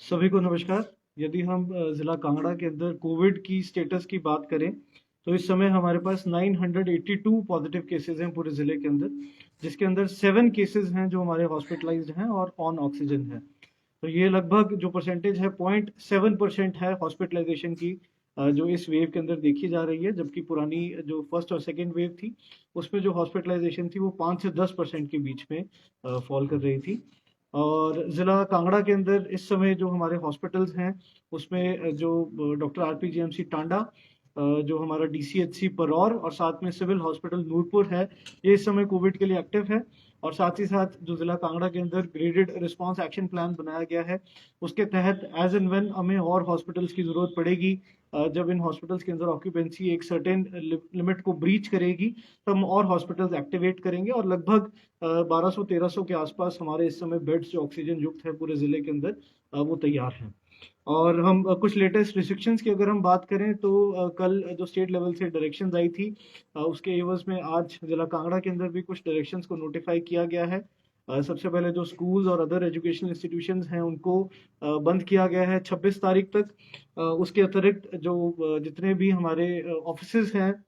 सभी को नमस्कार। यदि हम ज़िला कांगड़ा के अंदर कोविड की स्टेटस की बात करें, तो इस समय हमारे पास 982 पॉजिटिव केसेज़ हैं पूरे ज़िले के अंदर, जिसके अंदर 7 केसेज़ हैं जो हमारे हॉस्पिटलाइज्ड हैं और ऑन ऑक्सीजन हैं। तो ये लगभग जो परसेंटेज है 0.7% है हॉस्पिटलाइजेशन की, जो इस वेव के अंदर देखी जा रही है, जबकि पुरानी जो फर्स्ट और सेकंड वेव थी, उसमें जो हॉस्पिटलाइजेशन थी वो 5 से 10% के बीच में फॉल कर रही थी। और ज़िला कांगड़ा के अंदर इस समय जो हमारे हॉस्पिटल्स हैं, उसमें जो डॉक्टर आरपीजीएमसी टांडा, जो हमारा डीसीएचसी परौर और साथ में सिविल हॉस्पिटल नूरपुर है, ये इस समय कोविड के लिए एक्टिव है। और साथ ही साथ जो ज़िला कांगड़ा के अंदर ग्रेडेड रिस्पांस एक्शन प्लान बनाया गया है, उसके तहत एज एंड व्हेन हमें और हॉस्पिटल्स की ज़रूरत पड़ेगी, जब इन हॉस्पिटल्स के अंदर ऑक्यूपेंसी एक सर्टेन लिमिट को ब्रीच करेगी, तो हम और हॉस्पिटल्स एक्टिवेट करेंगे। और लगभग 1200-1300 के आसपास हमारे इस समय बेड्स जो ऑक्सीजन युक्त है पूरे ज़िले के अंदर, वो तैयार हैं। और हम कुछ लेटेस्ट रिस्ट्रिक्शंस की अगर हम बात करें, तो कल जो स्टेट लेवल से डायरेक्शंस आई थी, उसके एवज में आज जिला कांगड़ा के अंदर भी कुछ डायरेक्शंस को नोटिफाई किया गया है। सबसे पहले जो स्कूल्स और अदर एजुकेशनल इंस्टीट्यूशंस हैं उनको बंद किया गया है 26 तारीख तक। उसके अतिरिक्त जो जितने भी हमारे ऑफिसेज हैं,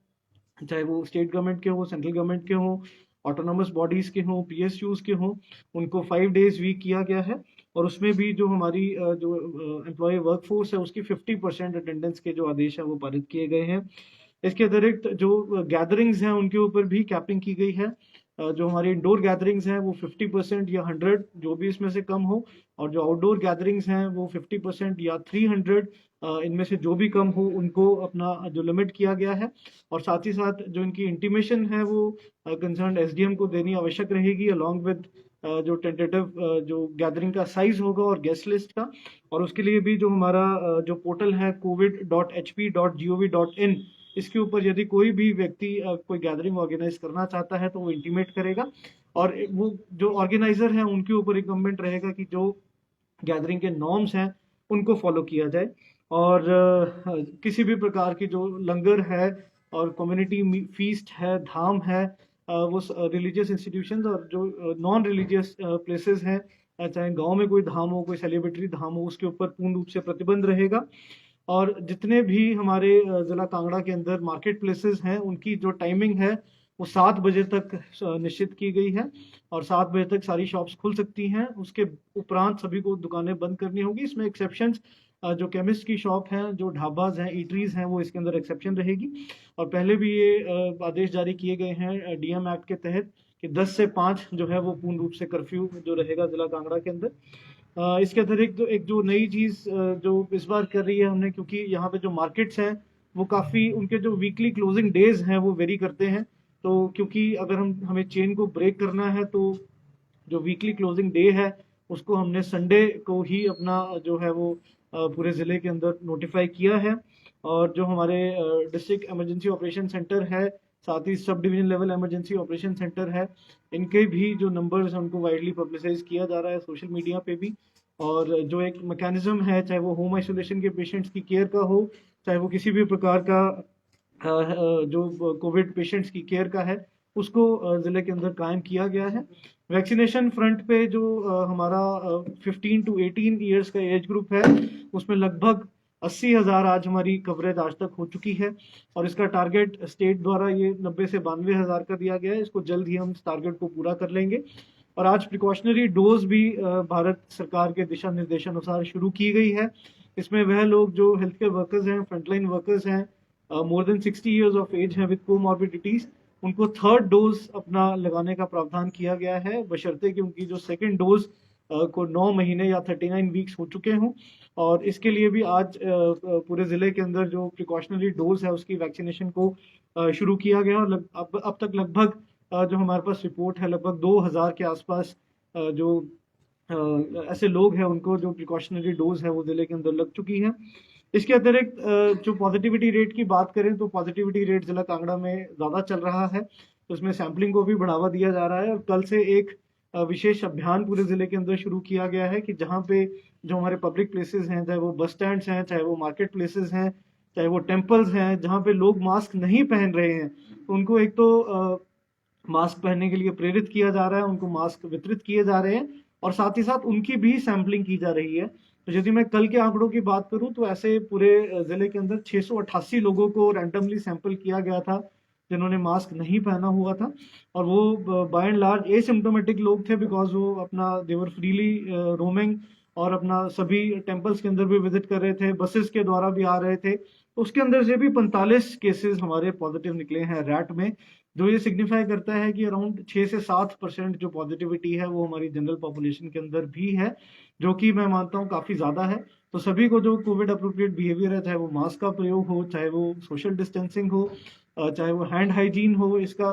चाहे वो स्टेट गवर्नमेंट के हो, सेंट्रल गवर्नमेंट के हो, ऑटोनोमस बॉडीज के हों, पीएसयूज के हों, उनको 5 डेज वीक किया गया है। और उसमें भी जो हमारी जो एम्प्लॉय वर्कफोर्स है, उसकी 50% अटेंडेंस के जो आदेश है वो पारित किए गए हैं। इसके अतिरिक्त जो गैदरिंग्स हैं उनके ऊपर भी कैपिंग की गई है। जो हमारी इंडोर गैदरिंग्स हैं वो 50% या 100, जो भी इसमें से कम हो, और जो आउटडोर गैदरिंग्स हैं वो 50% या 300, इनमें से जो भी कम हो उनको अपना जो लिमिट किया गया है। और साथ ही साथ जो इनकी इंटीमेशन है वो कंसर्न एसडीएम को देनी आवश्यक रहेगी, अलॉन्ग विद जो टेंटेटिव जो गैदरिंग का साइज होगा और गेस्ट लिस्ट का। और उसके लिए भी जो हमारा जो पोर्टल है covid.hp.gov.in, इसके ऊपर यदि कोई भी व्यक्ति कोई गैदरिंग ऑर्गेनाइज करना चाहता है तो वो इंटीमेट करेगा। और वो जो ऑर्गेनाइजर है उनके ऊपर रिकमेंड रहेगा कि जो गैदरिंग के नॉर्म्स हैं उनको फॉलो किया जाए। और किसी भी प्रकार की जो लंगर है और कम्युनिटी फीस्ट है, धाम है, वो रिलीजियस इंस्टीट्यूशंस और जो नॉन रिलीजियस प्लेसेस हैं, चाहे गांव में कोई धाम हो, कोई सेलिब्रेटरी धाम हो, उसके ऊपर पूर्ण रूप से प्रतिबंध रहेगा। और जितने भी हमारे ज़िला कांगड़ा के अंदर मार्केट प्लेसेस हैं, उनकी जो टाइमिंग है वो 7 बजे तक निश्चित की गई है। और 7 बजे तक सारी शॉप्स खुल सकती हैं, उसके उपरांत सभी को दुकानें बंद करनी होगी। इसमें एक्सेप्शंस जो केमिस्ट की शॉप हैं, जो ढाबाज हैं, ईटरीज हैं, वो इसके अंदर एक्सेप्शन रहेगी। और पहले भी ये आदेश जारी किए गए हैं डीएम एक्ट के तहत कि 10 से 5 जो है वो पूर्ण रूप से कर्फ्यू जो रहेगा ज़िला कांगड़ा के अंदर। इसके अतिरिक्त एक जो नई चीज़ जो इस बार कर रही है हमने, क्योंकि यहाँ पे जो मार्केट्स हैं वो काफ़ी, उनके जो वीकली क्लोजिंग डेज हैं वो वेरी करते हैं। तो क्योंकि अगर हमें चेन को ब्रेक करना है, तो जो वीकली क्लोजिंग डे है उसको हमने संडे को ही अपना जो है वो पूरे ज़िले के अंदर नोटिफाई किया है। और जो हमारे डिस्ट्रिक्ट इमरजेंसी ऑपरेशन सेंटर है, साथ ही सब division level emergency operation centre है, इनके भी जो नंबर्स हैं उनको वाइडली पब्लिसाइज किया जा रहा है सोशल मीडिया पे भी। और जो एक मैकेनिज्म है, चाहे वो होम आइसोलेशन के पेशेंट्स की केयर का हो, चाहे वो किसी भी प्रकार का जो कोविड पेशेंट्स की केयर का है, उसको ज़िले के अंदर कायम किया गया है। वैक्सीनेशन फ्रंट पे जो हमारा 15 to 18 ईयर्स का एज ग्रुप है, उसमें लगभग 80,000 आज हमारी कवरेज आज तक हो चुकी है। और इसका टारगेट स्टेट द्वारा ये 90 से 92,000 का दिया गया है। इसको जल्द ही हम इस टारगेट को पूरा कर लेंगे। और आज प्रिकॉशनरी डोज भी भारत सरकार के दिशा निर्देशानुसार शुरू की गई है। इसमें वह लोग जो हेल्थ केयर वर्कर्स हैं, फ्रंटलाइन वर्कर्स हैं, more than 60 years of age हैं विद कोमॉर्बिडिटीज, उनको थर्ड डोज अपना लगाने का प्रावधान किया गया है, बशर्ते कि उनकी जो सेकेंड डोज को 9 महीने या 39 वीक्स हो चुके हों। और इसके लिए भी आज पूरे ज़िले के अंदर जो प्रिकॉशनरी डोज है उसकी वैक्सीनेशन को शुरू किया गया। और अब तक लगभग जो हमारे पास रिपोर्ट है, लगभग 2,000 के आसपास जो ऐसे लोग हैं उनको जो प्रिकॉशनरी डोज है वो ज़िले के अंदर लग चुकी है। इसके अतिरिक्त जो पॉजिटिविटी रेट की बात करें, तो पॉजिटिविटी रेट ज़िला कांगड़ा में ज़्यादा चल रहा है, तो इसमें सैम्पलिंग को भी बढ़ावा दिया जा रहा है। और कल से एक विशेष अभियान पूरे ज़िले के अंदर शुरू किया गया है कि जहाँ पे जो हमारे पब्लिक प्लेसेस हैं, चाहे वो बस स्टैंड्स हैं, चाहे वो मार्केट प्लेसेस हैं, चाहे वो टेम्पल्स हैं, जहाँ पे लोग मास्क नहीं पहन रहे हैं, तो उनको एक तो मास्क पहनने के लिए प्रेरित किया जा रहा है, उनको मास्क वितरित किए जा रहे हैं, और साथ ही साथ उनकी भी सैम्पलिंग की जा रही है, तो यदि मैं कल के आंकड़ों की बात करूं तो ऐसे पूरे जिले के अंदर 688 लोगों को रैंडमली सैंपल किया गया था जिन्होंने मास्क नहीं पहना हुआ था, और वो बाय एंड लार्ज एसिम्टोमेटिक लोग थे, बिकॉज वो अपना देवर फ्रीली रोमिंग और अपना सभी टेम्पल्स के अंदर भी विजिट कर रहे थे, बसेस के द्वारा भी आ रहे थे। तो उसके अंदर से भी 45 केसेस हमारे पॉजिटिव निकले हैं रैट में, जो ये सिग्निफाई करता है कि अराउंड 6 से 7% जो पॉजिटिविटी है वो हमारी जनरल पॉपुलेशन के अंदर भी है, जो कि मैं मानता हूँ काफ़ी ज़्यादा है। तो सभी को जो कोविड अप्रोप्रिएट बिहेवियर है, चाहे वो मास्क का प्रयोग हो, चाहे वो सोशल डिस्टेंसिंग हो, चाहे वो हैंड हाइजीन हो, इसका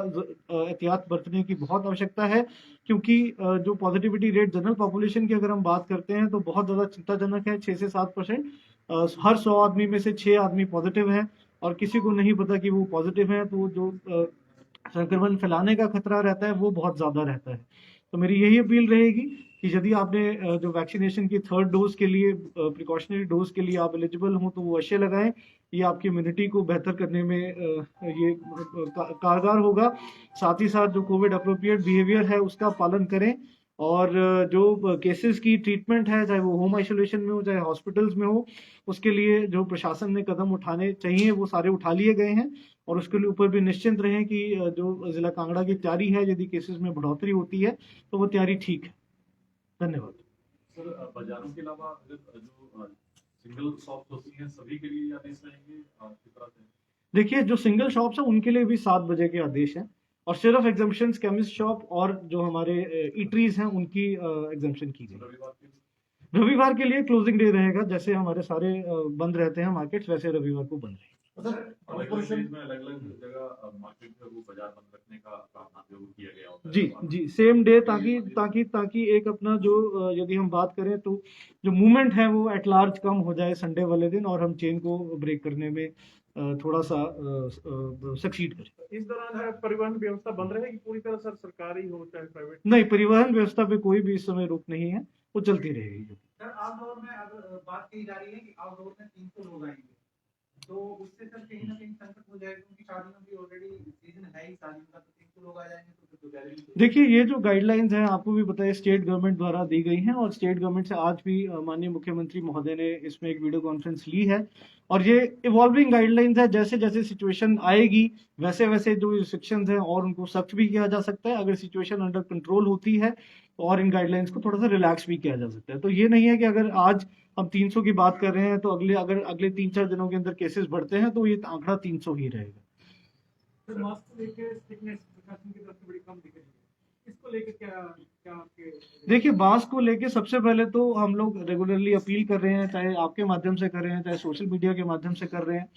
एहतियात बरतने की बहुत आवश्यकता है। क्योंकि जो पॉजिटिविटी रेट जनरल पॉपुलेशन की अगर हम बात करते हैं तो बहुत ज़्यादा चिंताजनक है, 6 से 7%। हर 100 आदमी में से 6 आदमी पॉजिटिव हैं, और किसी को नहीं पता कि वो पॉजिटिव हैं, तो जो संक्रमण फैलाने का खतरा रहता है वो बहुत ज़्यादा रहता है। तो मेरी यही अपील रहेगी कि यदि आपने जो वैक्सीनेशन की 3rd डोज के लिए, प्रिकॉशनरी डोज के लिए आप एलिजिबल हों, तो वो अवश्य लगाएं। ये आपकी इम्यूनिटी को बेहतर करने में ये कारगर होगा। साथ ही साथ जो कोविड अप्रोप्रिएट बिहेवियर है उसका पालन करें, और जो केसेस की ट्रीटमेंट है, चाहे वो होम आइसोलेशन में हो चाहे हॉस्पिटल्स में हो, उसके लिए जो प्रशासन ने कदम उठाने चाहिए वो सारे उठा लिए गए हैं। और उसके लिए ऊपर भी निश्चिंत रहें कि जो जिला कांगड़ा की तैयारी है, यदि केसेस में बढ़ोतरी होती है तो वो तैयारी ठीक है। धन्यवाद सर। बाजारों के अलावा अगर जो सिंगल शॉप होती हैं सभी के लिए आदेश रहेंगे किस तरह से? देखिए, जो सिंगल शॉप्स है उनके लिए भी 7 बजे के आदेश हैं, और सिर्फ एग्जाम्पशन केमिस्ट शॉप और जो हमारे ईटरीज हैं उनकी एग्जाम्पशन की गई। रविवार के लिए क्लोजिंग डे रहेगा, जैसे हमारे सारे बंद रहते हैं मार्केट्स, वैसे रविवार को बंद रहेगा। अलग-अलग जगह मार्केट में वो बाजार बंद रखने का प्रावधान जो किया गया होता है। जी, सेम डे, ताकि एक अपना जो यदि हम बात करें तो जो मूवमेंट है वो एट लार्ज कम हो जाए संडे वाले दिन, और हम चेन को ब्रेक करने में थोड़ा सा सक्सीड करें। इस दौरान परिवहन व्यवस्था बंद रहेगी पूरी तरह, सर, सरकारी हो चाहे प्राइवेट? नहीं, परिवहन व्यवस्था पे कोई भी इस समय रोक नहीं है, वो चलती रहेगी। सर, आउटडोर में अगर बात की जा रही है कि आउटडोर में 300 लोग आएंगे, तो उससे सर कहीं ना कहीं संकट हो जाएगा, क्योंकि शादियों की ऑलरेडी सीजन है ही शादियों का, तो 300 लोग आ जाएंगे तो फिर तो गैलरी। देखिए, ये जो गाइडलाइंस हैं आपको भी पता है स्टेट गवर्नमेंट द्वारा दी गई हैं, और स्टेट गवर्नमेंट से आज भी माननीय मुख्यमंत्री महोदय ने इसमें एक वीडियो कॉन्फ्रेंस ली है, और ये इवॉल्विंग गाइडलाइंस है। जैसे जैसे सिचुएशन आएगी वैसे वैसे जो रिस्ट्रिक्शंस हैं और उनको सख्त भी किया जा सकता है। अगर सिचुएशन अंडर कंट्रोल होती है तो और इन गाइडलाइंस को थोड़ा सा रिलैक्स भी किया जा सकता है। तो ये नहीं है कि अगर आज हम 300 की बात कर रहे हैं तो अगले 3-4 दिनों के अंदर केसेस बढ़ते हैं तो ये आंकड़ा 300 ही रहेगा। सर, मास्क को लेकर स्ट्रिक्टनेस प्रशासन की तरफ से बड़ी कम दिख रही है, इसको लेकर क्या क्या आपके? देखिए, मास्क को लेके सबसे पहले तो हम लोग रेगुलरली अपील कर रहे हैं, चाहे आपके माध्यम से कर रहे हैं, चाहे सोशल मीडिया के माध्यम से कर रहे हैं।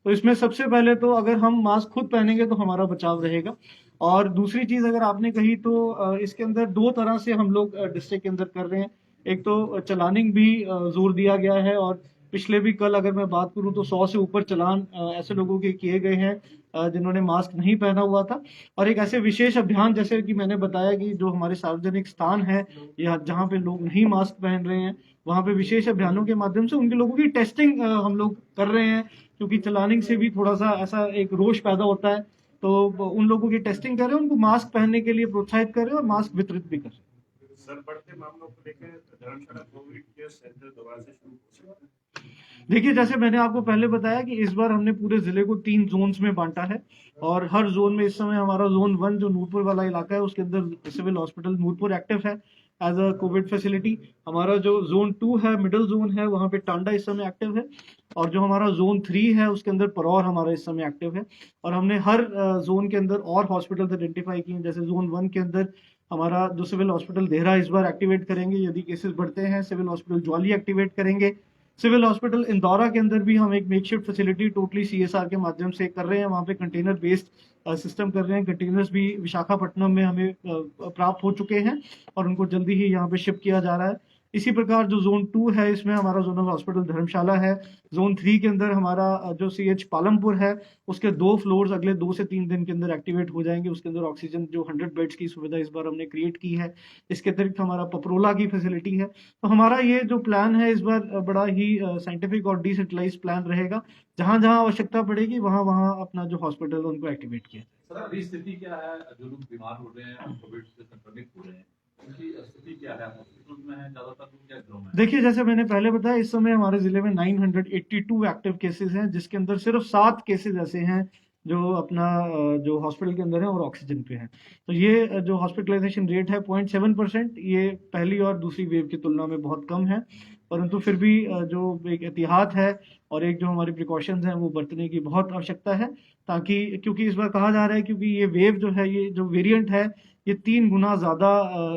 तो इसमें सबसे पहले तो अगर हम मास्क खुद पहनेंगे तो हमारा बचाव रहेगा। और दूसरी चीज अगर आपने कही तो इसके अंदर 2 तरह से हम लोग डिस्ट्रिक्ट के अंदर कर रहे हैं। एक तो चलानिंग भी जोर दिया गया है, और पिछले भी कल अगर मैं बात करूं तो 100 से ऊपर चलान ऐसे लोगों के किए गए हैं जिन्होंने मास्क नहीं पहना हुआ था। और एक ऐसे विशेष अभियान, जैसे कि मैंने बताया कि जो हमारे सार्वजनिक स्थान है या जहाँ पे लोग नहीं मास्क पहन रहे हैं, वहाँ पे विशेष अभियानों के माध्यम से उनके लोगों की टेस्टिंग हम लोग कर रहे हैं, क्योंकि चलानिंग से भी थोड़ा सा ऐसा एक रोष पैदा होता है। तो उन लोगों की टेस्टिंग कर रहे हैं, उनको मास्क पहनने के लिए प्रोत्साहित कर रहे हैं और मास्क वितरित भी कर रहे हैं। सर, बढ़ते मामलों को लेकर धर्मशाला कोविड केयर सेंटर दोबारा से शुरू हो सकता है? देखिए, जैसे मैंने आपको पहले बताया कि इस बार हमने पूरे जिले को 3 जोन्स में बांटा है, और हर जोन में इस समय हमारा जोन 1 जो नूरपुर वाला इलाका है उसके अंदर सिविल हॉस्पिटल नूरपुर एक्टिव है एज अ कोविड फैसिलिटी। हमारा जो जोन 2 है, मिडिल जोन है, वहाँ पे टांडा इस समय एक्टिव है, और जो हमारा जोन 3 है उसके अंदर परौर हमारा इस समय एक्टिव है। और हमने हर जोन के अंदर और हॉस्पिटल आइडेंटिफाई किए हैं। जैसे जोन 1 के अंदर हमारा जो सिविल हॉस्पिटल देहरा इस बार एक्टिवेट करेंगे यदि केसेस बढ़ते हैं, सिविल हॉस्पिटल ज्वाली एक्टिवेट करेंगे। सिविल हॉस्पिटल इंदौरा के अंदर भी हम एक मेकशिफ्ट फैसिलिटी टोटली CSR के माध्यम से कर रहे हैं, वहाँ पे कंटेनर बेस्ड सिस्टम कर रहे हैं। कंटेनर्स भी विशाखापट्टनम में हमें प्राप्त हो चुके हैं और उनको जल्दी ही यहाँ पे शिप किया जा रहा है। इसी प्रकार जो जोन 2 है इसमें हमारा जोनल हॉस्पिटल धर्मशाला है। जोन 3 के अंदर हमारा जो CH पालमपुर है उसके 2 फ्लोर्स अगले 2 से 3 दिन के अंदर एक्टिवेट हो जाएंगे। उसके अंदर ऑक्सीजन जो 100 बेड्स की सुविधा इस बार हमने क्रिएट की है। इसके अतिरिक्त हमारा पपरोला की फैसिलिटी है। तो हमारा ये जो प्लान है इस बार बड़ा ही साइंटिफिक और डिसेंट्रलाइज प्लान रहेगा। जहां जहां आवश्यकता पड़ेगी वहां वहां अपना जो हॉस्पिटल उनको एक्टिवेट किया। सर, अभी स्थिति क्या है? जो लोग बीमार हो रहे हैं, कोविड से संक्रमित हो रहे हैं, उनकी स्थिति क्या है? हॉस्पिटल में है ज्यादातर लोग या घरों में हैं? देखिए, जैसे मैंने पहले बताया, इस समय हमारे जिले में 982 एक्टिव केसेस हैं, जिसके अंदर सिर्फ 7 केसेस ऐसे हैं जो अपना जो हॉस्पिटल के अंदर है और ऑक्सीजन पे हैं। तो ये जो हॉस्पिटलाइजेशन रेट है 0.7%, ये पहली और दूसरी वेव की तुलना में बहुत कम है। परंतु फिर भी जो एक एहतियात है और एक जो हमारी प्रिकॉशंस हैं वो बरतने की बहुत आवश्यकता है, ताकि क्योंकि इस बार कहा जा रहा है क्योंकि ये वेव जो है, ये जो वेरिएंट है, ये 3 गुना ज़्यादा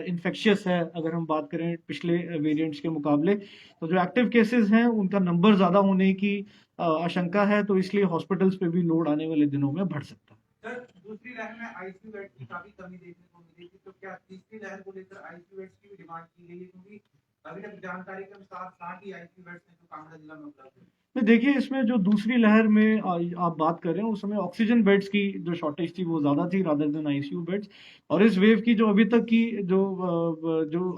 इन्फेक्शियस है अगर हम बात करें पिछले वेरिएंट्स के मुकाबले। तो जो एक्टिव केसेस हैं उनका नंबर ज़्यादा होने की आशंका है, तो इसलिए हॉस्पिटल्स पे भी लोड आने वाले दिनों में बढ़ सकता है। सर, दूसरी लहर में आईसीयू बेड की काफी कमी देखने को मिली थी, तो क्या तीसरी लहर को लेकर आईसीयू बेड्स की भी डिमांड की गई है? क्योंकि अभी तक जानकारी के अनुसार 60 ही आईसीयू बेड्स हैं जो कांगड़ा जिला में उपलब्ध है। नहीं, देखिए, इसमें जो दूसरी लहर में आप बात कर रहे हैं, उस समय ऑक्सीजन बेड्स की जो शॉर्टेज थी वो ज़्यादा थी रादर देन आईसीयू बेड्स। और इस वेव की जो अभी तक की जो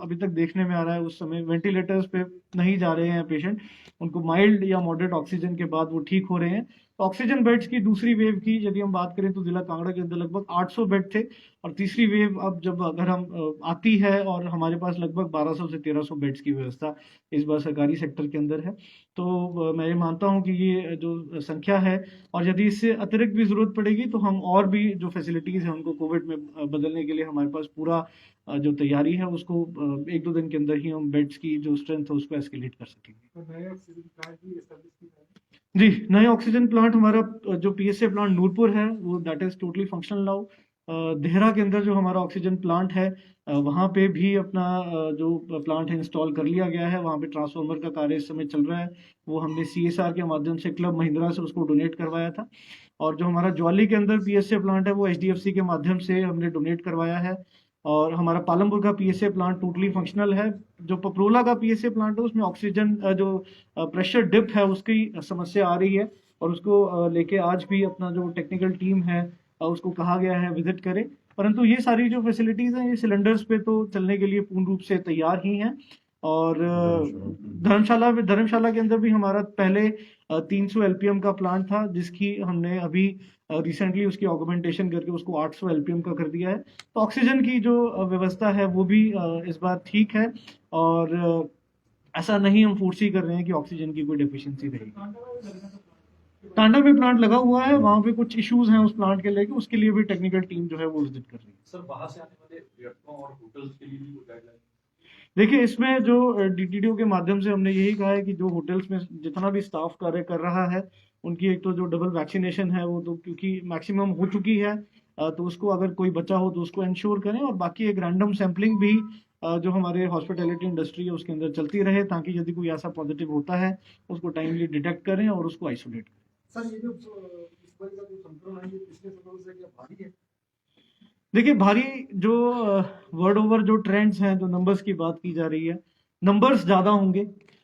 अभी तक देखने में आ रहा है, उस समय वेंटिलेटर्स पे नहीं जा रहे हैं पेशेंट, उनको माइल्ड या मॉडरेट ऑक्सीजन के बाद वो ठीक हो रहे हैं। तो ऑक्सीजन बेड्स की दूसरी वेव की यदि हम बात करें तो जिला कांगड़ा के अंदर लगभग 800 बेड थे, और तीसरी वेव अब जब अगर हम आती है और हमारे पास लगभग 1200 से 1300 बेड्स की व्यवस्था इस बार सरकारी सेक्टर के अंदर है, तो मैं ये मानता हूँ कि ये जो संख्या है, और यदि इससे अतिरिक्त भी ज़रूरत पड़ेगी तो हम और भी जो फैसिलिटीज़ हैं उनको कोविड में बदलने के लिए हमारे पास पूरा जो तैयारी है उसको 1-2 दिन के अंदर ही हम बेड्स की जो स्ट्रेंथ है उसको एस्केलेट कर सकेंगे। तो नए ऑक्सीजन प्लांट भी एस्टेब्लिश किया है। जी, नए ऑक्सीजन प्लांट हमारा जो पीएसए प्लांट नूरपुर है वो that is totally functional now. Dehra के अंदर जो हमारा ऑक्सीजन प्लांट है, वहाँ पे भी अपना जो प्लांट है इंस्टॉल कर लिया गया है। वहाँ पे ट्रांसफार्मर का कार्य इस समय चल रहा है, वो हमने सीएसआर के माध्यम से क्लब महिंद्रा से उसको डोनेट करवाया था। और जो हमारा ज्वाली के अंदर पीएसए प्लांट है वो एचडीएफसी के माध्यम से हमने डोनेट करवाया है। और हमारा पालमपुर का पीएसए प्लांट टोटली फंक्शनल है। जो पपरोला का पीएसए प्लांट है उसमें ऑक्सीजन जो प्रेशर डिप है उसकी समस्या आ रही है, और उसको लेके आज भी अपना जो टेक्निकल टीम है उसको कहा गया है विजिट करे। परंतु ये सारी जो फैसिलिटीज़ हैं ये सिलेंडर्स पे तो चलने के लिए पूर्ण रूप से तैयार ही हैं। और धर्मशाला के अंदर भी हमारा पहले 300 एलपीएम का प्लांट था, जिसकी हमने अभी रिसेंटली उसकी ऑगमेंटेशन करके उसको 800 एलपीएम का कर दिया है। तो ऑक्सीजन की जो व्यवस्था है वो भी इस बार ठीक है, और ऐसा नहीं हम फोर्सी कर रहे हैं कि ऑक्सीजन की कोई डेफिशिएंसी रहेगी। टांडा में प्लांट लगा हुआ है, वहाँ पे कुछ इश्यूज हैं उस प्लांट के लेके, उसके लिए भी टेक्निकल टीम जो है वो विजिट कर रही है। सर, बाहर से आने वाले पर्यटकों और होटल्स के लिए भी कोई गाइडलाइन? देखिए, इसमें जो डीटीडीओ के माध्यम से हमने यही कहा है कि जो होटल्स में जितना भी स्टाफ कार्य कर रहा है उनकी एक तो जो डबल वैक्सीनेशन है वो तो क्योंकि मैक्सिमम हो चुकी है, तो उसको अगर कोई बचा हो तो उसको इंश्योर करें, और बाकी एक रैंडम सैम्पलिंग भी जो हमारे हॉस्पिटैलिटी इंडस्ट्री है उसके अंदर चलती रहे, ताकि यदि कोई ऐसा पॉजिटिव होता है उसको टाइमली डिटेक्ट करें और उसको आइसोलेट करें। सर, ये जो इस बार का जो संक्रमण है ये पिछले सालों से क्या भारी है? देखिए, भारी जो वर्ड ओवर जो ट्रेंड्स हैं, जो नंबर्स की बात की जा रही है, नंबर्स ज़्यादा होंगे,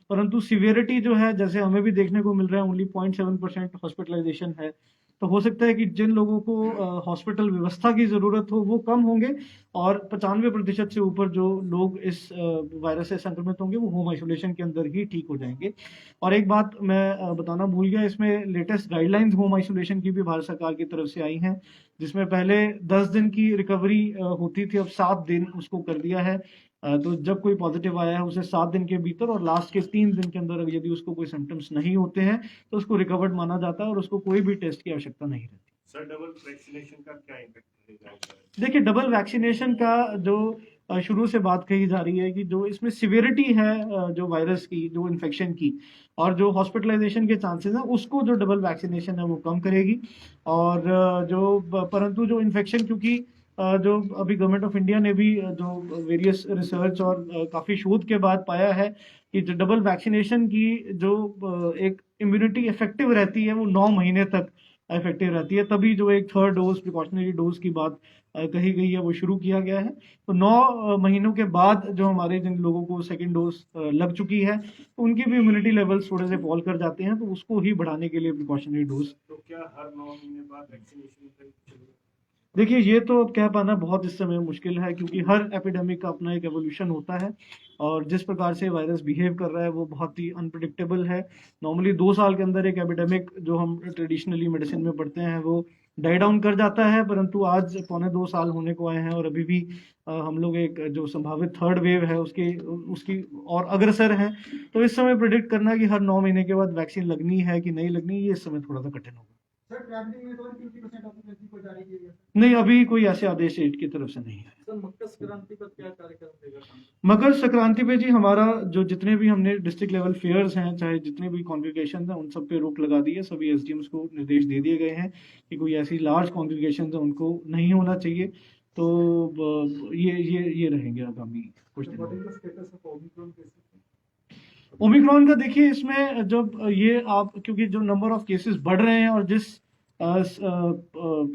परंतु सिवियरिटी जो है जैसे हमें भी देखने को मिल रहा है ओनली 0.7% हॉस्पिटलाइजेशन है। तो हो सकता है कि जिन लोगों को हॉस्पिटल व्यवस्था की ज़रूरत हो वो कम होंगे, और 95% से ऊपर जो लोग इस वायरस से संक्रमित होंगे वो होम आइसोलेशन के अंदर ही ठीक हो जाएंगे। और एक बात मैं बताना भूल गया, इसमें लेटेस्ट गाइडलाइंस होम आइसोलेशन की भी भारत सरकार की तरफ से आई हैं, जिसमें पहले 10 दिन की रिकवरी होती थी, अब 7 दिन उसको कर दिया है। तो जब कोई पॉजिटिव आया है उसे 7 दिन के भीतर और लास्ट के 3 दिन के अंदर यदि उसको कोई सिम्टम्स नहीं होते हैं तो उसको रिकवर्ड माना जाता है और उसको कोई भी टेस्ट की आवश्यकता नहीं रहती। सर, डबल वैक्सीनेशन का क्या इम्पैक्ट रहेगा? देखिए, डबल वैक्सीनेशन का जो शुरू से बात कही जा रही है कि जो इसमें सिवियरिटी है जो वायरस की, जो इन्फेक्शन की, और जो हॉस्पिटलाइजेशन के चांसेस हैं उसको जो डबल वैक्सीनेशन है वो कम करेगी। और परंतु जो इन्फेक्शन, क्योंकि जो अभी गवर्नमेंट ऑफ इंडिया ने भी जो वेरियस रिसर्च और काफ़ी शोध के बाद पाया है कि जो डबल वैक्सीनेशन की जो एक इम्यूनिटी इफेक्टिव रहती है वो 9 महीने तक इफेक्टिव रहती है। तभी जो एक थर्ड डोज, प्रिकॉशनरी डोज की बात कही गई है वो शुरू किया गया है। तो 9 महीनों के बाद जो हमारे जिन लोगों को सेकेंड डोज लग चुकी है तो उनकी भी इम्यूनिटी लेवल्स थोड़े से फॉल कर जाते हैं, तो उसको ही बढ़ाने के लिए प्रिकॉशनरी डोज। तो क्या हर 9 महीने बाद वैक्सीनेशन चलेगा? देखिए, ये तो अब कह पाना बहुत इस समय मुश्किल है, क्योंकि हर एपिडेमिक का अपना एक एवोल्यूशन होता है, और जिस प्रकार से वायरस बिहेव कर रहा है वो बहुत ही अनप्रिडिक्टेबल है। नॉर्मली 2 साल के अंदर एक एपिडेमिक जो हम ट्रेडिशनली मेडिसिन में पढ़ते हैं वो डाई डाउन कर जाता है, परंतु आज 1.25 साल होने को आए हैं और अभी भी हम लोग एक जो संभावित थर्ड वेव है उसकी और अग्रसर हैं। तो इस समय प्रिडिक्ट करना कि हर 9 महीने के बाद वैक्सीन लगनी है कि नहीं लगनी, ये इस समय थोड़ा सा कठिन होगा। सर ट्रैवलिंग में तो 50% ऑक्यूपेंसी को जारी किया गया। नहीं, अभी कोई ऐसे आदेश एड की तरफ से नहीं है। सर मकर संक्रांति पर क्या कार्यक्रम देगा? मकर संक्रांति पे जी हमारा जो जितने भी हमने डिस्ट्रिक्ट लेवल फेयर्स हैं, चाहे जितने भी कॉन्ग्रीगेशन हैं, उन सब पे रोक लगा दी है। सभी एसडीएम्स को निर्देश दे दिए गए हैं कि कोई ऐसी लार्ज कॉन्ग्रीगेशन है उनको नहीं होना चाहिए। तो ये रहेंगे आगामी कुछ दिन। Status of Omicron cases? Omicron का देखिए, इसमें जब ये आप क्योंकि जो नंबर ऑफ केसेस बढ़ रहे हैं और जिस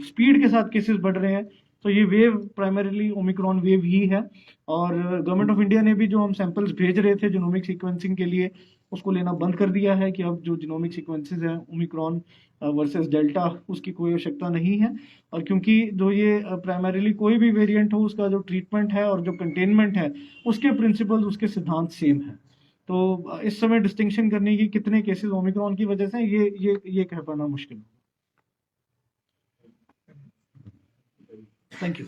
स्पीड के साथ केसेस बढ़ रहे हैं, तो ये वेव प्राइमरीली ओमिक्रॉन वेव ही है। और गवर्नमेंट ऑफ इंडिया ने भी जो हम सैंपल्स भेज रहे थे जीनोमिक सीक्वेंसिंग के लिए, उसको लेना बंद कर दिया है कि अब जो जीनोमिक सीक्वेंसेस हैं ओमिक्रॉन वर्सेस डेल्टा, उसकी कोई आवश्यकता नहीं है। और क्योंकि जो ये प्राइमरीली कोई भी वेरिएंट हो, उसका जो ट्रीटमेंट है और जो कंटेनमेंट है, उसके प्रिंसिपल्स, उसके सिद्धांत सेम है। तो इस समय डिस्टिंक्शन करने की कितने केसेस ओमिक्रॉन की वजह से ये कह पाना मुश्किल है। Thank you.